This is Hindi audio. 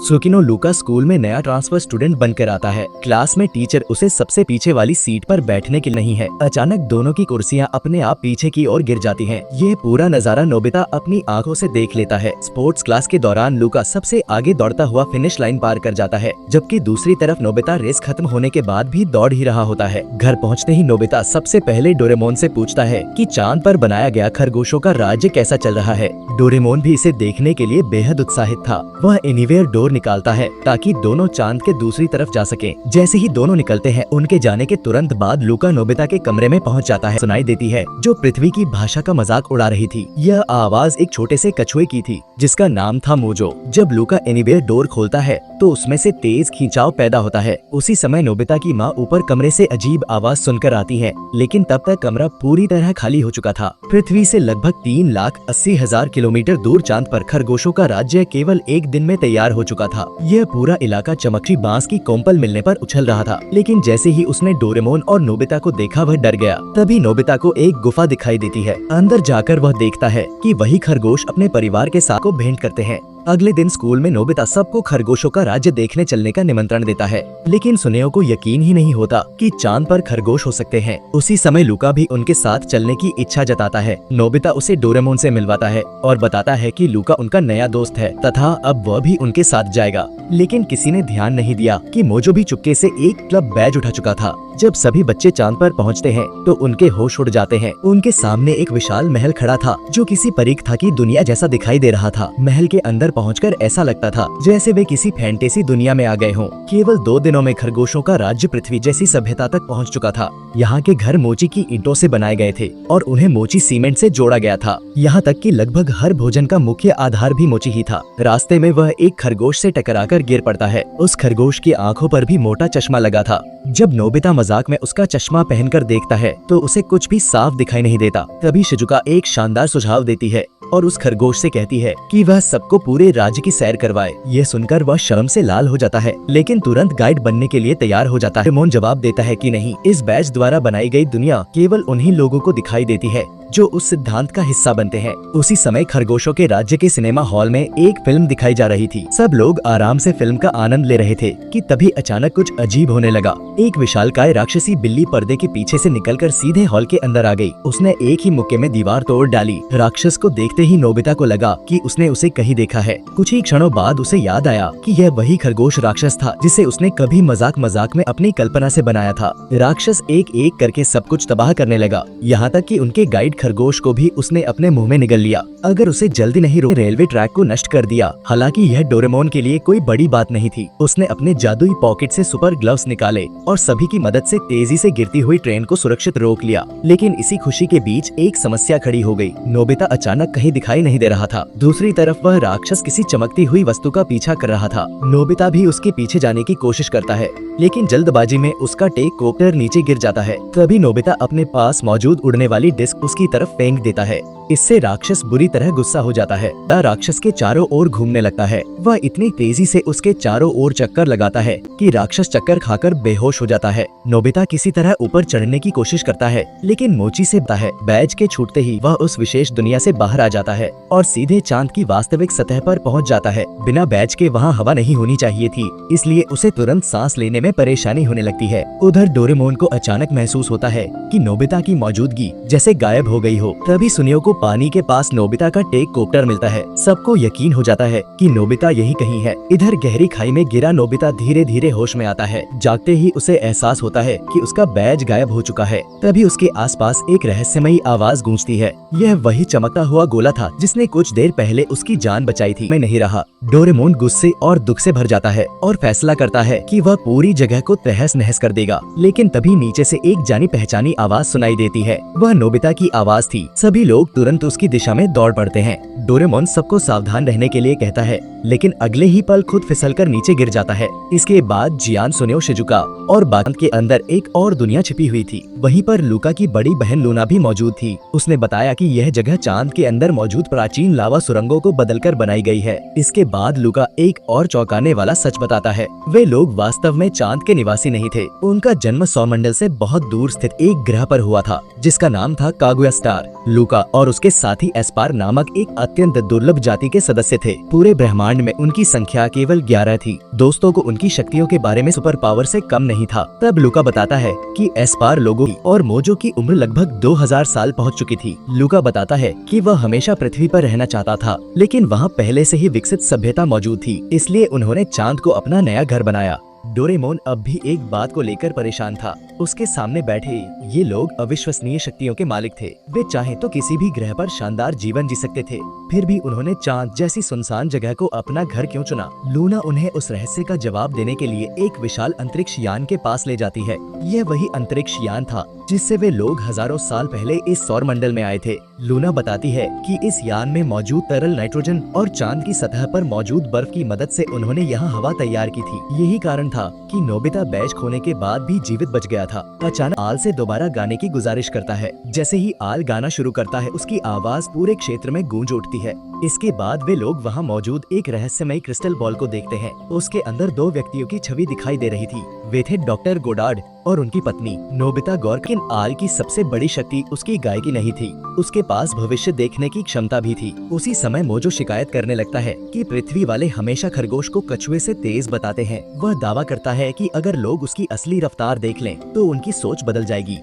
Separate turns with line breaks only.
सुकिनो लूका स्कूल में नया ट्रांसफर स्टूडेंट बनकर आता है। क्लास में टीचर उसे सबसे पीछे वाली सीट पर बैठने के लिए नहीं है। अचानक दोनों की कुर्सियां अपने आप पीछे की ओर गिर जाती हैं। ये पूरा नजारा नोबिता अपनी आंखों से देख लेता है। स्पोर्ट्स क्लास के दौरान लूका सबसे आगे दौड़ता हुआ फिनिश लाइन पार कर जाता है, जबकि दूसरी तरफ नोबिता रेस खत्म होने के बाद भी दौड़ ही रहा होता है। घर पहुँचते ही नोबिता सबसे पहले डोरेमोन से पूछता है कि चांद पर बनाया गया खरगोशों का राज्य कैसा चल रहा है। डोरेमोन भी इसे देखने के लिए बेहद उत्साहित था। वह एनीवेयर डोर निकालता है ताकि दोनों चांद के दूसरी तरफ जा सकें। जैसे ही दोनों निकलते हैं, उनके जाने के तुरंत बाद लूका नोबिता के कमरे में पहुंच जाता है। सुनाई देती है जो पृथ्वी की भाषा का मजाक उड़ा रही थी। यह आवाज एक छोटे से कछुए की थी जिसका नाम था मोजो। जब लूका एनीवेयर डोर खोलता है तो उसमें से तेज खिंचाव पैदा होता है। उसी समय नोबिता की माँ ऊपर कमरे से अजीब आवाज सुनकर आती है, लेकिन तब तक कमरा पूरी तरह खाली हो चुका था। पृथ्वी से लगभग 3,80,000 किलोमीटर दूर चांद पर खरगोशों का राज्य केवल एक दिन में तैयार हो चुका था। यह पूरा इलाका चमकती बांस की कोम्पल मिलने पर उछल रहा था, लेकिन जैसे ही उसने डोरेमोन और नोबिता को देखा वह डर गया। तभी नोबिता को एक गुफा दिखाई देती है। अंदर जाकर वह देखता है कि वही खरगोश अपने परिवार के साथ को भेंट करते हैं। अगले दिन स्कूल में नोबिता सबको खरगोशों का राज्य देखने चलने का निमंत्रण देता है, लेकिन सुनेओ को यकीन ही नहीं होता कि चांद पर खरगोश हो सकते हैं। उसी समय लूका भी उनके साथ चलने की इच्छा जताता है। नोबिता उसे डोरेमोन से मिलवाता है और बताता है कि लूका उनका नया दोस्त है तथा अब वह भी उनके साथ जाएगा। लेकिन किसी ने ध्यान नहीं दिया कि मोजो भी चुपके से एक क्लब बैज उठा चुका था। जब सभी बच्चे चांद पर पहुंचते हैं तो उनके होश उड़ जाते हैं। उनके सामने एक विशाल महल खड़ा था जो किसी परीक्षा की दुनिया जैसा दिखाई दे रहा था। महल के अंदर पहुंचकर ऐसा लगता था जैसे वे किसी फैंटेसी दुनिया में आ गए हों। केवल 2 दिनों में खरगोशों का राज्य पृथ्वी जैसी सभ्यता तक पहुंच चुका था। यहाँ के घर मोची की ईंटों से बनाए गए थे और उन्हें मोची सीमेंट से जोड़ा गया था। यहाँ तक कि लगभग हर भोजन का मुख्य आधार भी मोची ही था। रास्ते में वह एक खरगोश से टकराकर गिर पड़ता है। उस खरगोश की आंखों पर भी मोटा चश्मा लगा था। जब नोबिता मजाक में उसका चश्मा पहनकर देखता है तो उसे कुछ भी साफ दिखाई नहीं देता। तभी शिजुका एक शानदार सुझाव देती है और उस खरगोश से कहती है कि वह सबको पूरे राज्य की सैर करवाए। ये सुनकर वह शर्म से लाल हो जाता है, लेकिन तुरंत गाइड बनने के लिए तैयार हो जाता है। डोरेमोन जवाब देता है कि नहीं, इस बैच द्वारा बनाई गई दुनिया केवल उन्हीं लोगों को दिखाई देती है जो उस सिद्धांत का हिस्सा बनते हैं। उसी समय खरगोशों के राज्य के सिनेमा हॉल में एक फिल्म दिखाई जा रही थी। सब लोग आराम से फिल्म का आनंद ले रहे थे कि तभी अचानक कुछ अजीब होने लगा। एक विशालकाय राक्षसी बिल्ली पर्दे के पीछे से निकलकर सीधे हॉल के अंदर आ गई। उसने एक ही मुक्के में दीवार तोड़ डाली। राक्षस को देखते ही नोबिता को लगा कि उसने उसे कहीं देखा है। कुछ ही क्षणों बाद उसे याद आया कि यह वही खरगोश राक्षस था जिसे उसने कभी मजाक मजाक में अपनी कल्पना से बनाया था। राक्षस एक एक करके सब कुछ तबाह करने लगा, यहाँ तक कि उनके गाइड खरगोश को भी उसने अपने मुंह में निगल लिया। अगर उसे जल्दी नहीं रोके रेलवे ट्रैक को नष्ट कर दिया। हालांकि यह डोरेमोन के लिए कोई बड़ी बात नहीं थी। उसने अपने जादुई पॉकेट से सुपर ग्लव्स निकाले और सभी की मदद से तेजी से गिरती हुई ट्रेन को सुरक्षित रोक लिया। लेकिन इसी खुशी के बीच एक समस्या खड़ी हो गई। नोबिता अचानक कहीं दिखाई नहीं दे रहा था। दूसरी तरफ वह राक्षस किसी चमकती हुई वस्तु का पीछा कर रहा था। नोबिता भी उसके पीछे जाने की कोशिश करता है, लेकिन जल्दबाजी में उसका टेलीकॉप्टर नीचे गिर जाता है। तभी नोबिता अपने पास मौजूद उड़ने वाली डिस्क उसकी तरफ फेंक देता है। इससे राक्षस बुरी तरह गुस्सा हो जाता है। राक्षस के चारों ओर घूमने लगता है। वह इतनी तेजी से उसके चारों ओर चक्कर लगाता है कि राक्षस चक्कर खाकर बेहोश हो जाता है। नोबिता किसी तरह ऊपर चढ़ने की कोशिश करता है, लेकिन मोची से बता है। बैज के छूटते ही वह उस विशेष दुनिया से बाहर आ जाता है और सीधे चांद की वास्तविक सतह पर पहुंच जाता है। बिना बैज के वहाँ हवा नहीं होनी चाहिए थी, इसलिए उसे तुरंत सांस लेने में परेशानी होने लगती है। उधर डोरेमोन को अचानक महसूस होता है कि नोबिता की मौजूदगी जैसे गायब हो गई हो। तभी सुनियो को पानी के पास नोबिता का टेलीकॉप्टर मिलता है। सबको यकीन हो जाता है कि नोबिता यही कहीं है। इधर गहरी खाई में गिरा नोबिता धीरे धीरे होश में आता है। जागते ही उसे एहसास होता है कि उसका बैज गायब हो चुका है। तभी उसके आसपास एक रहस्यमयी आवाज गूंजती है। यह वही चमकता हुआ गोला था जिसने कुछ देर पहले उसकी जान बचाई थी। मैं नहीं रहा। डोरेमोन गुस्से और दुख से भर जाता है और फैसला करता है कि वह पूरी जगह को तहस नहस कर देगा। लेकिन तभी नीचे से एक जानी पहचानी आवाज सुनाई देती है। वह नोबिता की आवाज थी। सभी लोग तुरंत उसकी दिशा में दौड़ पड़ते हैं। डोरेमोन सबको सावधान रहने के लिए कहता है, लेकिन अगले ही पल खुद फिसलकर नीचे गिर जाता है। इसके बाद जियान, सुनेओ, शिजुका और बांध के अंदर एक और दुनिया छिपी हुई थी। वहीं पर लूका की बड़ी बहन लूना भी मौजूद थी। उसने बताया कि यह जगह चांद के अंदर मौजूद प्राचीन लावा सुरंगों को बदलकर बनाई गई है। इसके बाद लूका एक और चौंकाने वाला सच बताता है। वे लोग वास्तव में चांद के निवासी नहीं थे। उनका जन्म सौरमंडल से बहुत दूर स्थित एक ग्रह पर हुआ था जिसका नाम था कागुया स्टार, लूका और उसके साथी एस्पार नामक एक अत्यंत दुर्लभ जाति के सदस्य थे। पूरे ब्रह्मांड में उनकी संख्या केवल 11 थी। दोस्तों को उनकी शक्तियों के बारे में सुपर पावर से कम नहीं था। तब लूका बताता है कि एस्पार लोगों की और मोजो की उम्र लगभग 2000 साल पहुंच चुकी थी। लूका बताता है कि वह हमेशा पृथ्वी पर रहना चाहता था, लेकिन वहाँ पहले से ही विकसित सभ्यता मौजूद थी, इसलिए उन्होंने चांद को अपना नया घर बनाया। डोरेमोन अब भी एक बात को लेकर परेशान था। उसके सामने बैठे ये लोग अविश्वसनीय शक्तियों के मालिक थे। वे चाहे तो किसी भी ग्रह पर शानदार जीवन जी सकते थे, फिर भी उन्होंने चांद जैसी सुनसान जगह को अपना घर क्यों चुना? लूना उन्हें उस रहस्य का जवाब देने के लिए एक विशाल अंतरिक्ष यान के पास ले जाती है। यह वही अंतरिक्ष यान था जिससे वे लोग हजारों साल पहले इस सौर मंडल में आए थे। लूना बताती है कि इस यान में मौजूद तरल नाइट्रोजन और चांद की सतह पर मौजूद बर्फ की मदद से उन्होंने यहाँ हवा तैयार की थी। यही कारण था कि नोबिता बैच खोने के बाद भी जीवित बच गया था। अचानक आल से दोबारा गाने की गुजारिश करता है। जैसे ही आल गाना शुरू करता है, उसकी आवाज पूरे क्षेत्र में गूंज उठती है। इसके बाद वे लोग वहाँ मौजूद एक रहस्यमय क्रिस्टल बॉल को देखते हैं। उसके अंदर 2 व्यक्तियों की छवि दिखाई दे रही थी। वे थे डॉक्टर गोडार्ड और उनकी पत्नी। नोबिता गौर किन आल की सबसे बड़ी शक्ति उसकी गायकी नहीं थी, उसके पास भविष्य देखने की क्षमता भी थी। उसी समय मोजो शिकायत करने लगता है कि पृथ्वी वाले हमेशा खरगोश को कछुए से तेज बताते हैं। वह दावा करता है कि अगर लोग उसकी असली रफ्तार देख लें तो उनकी सोच बदल जाएगी।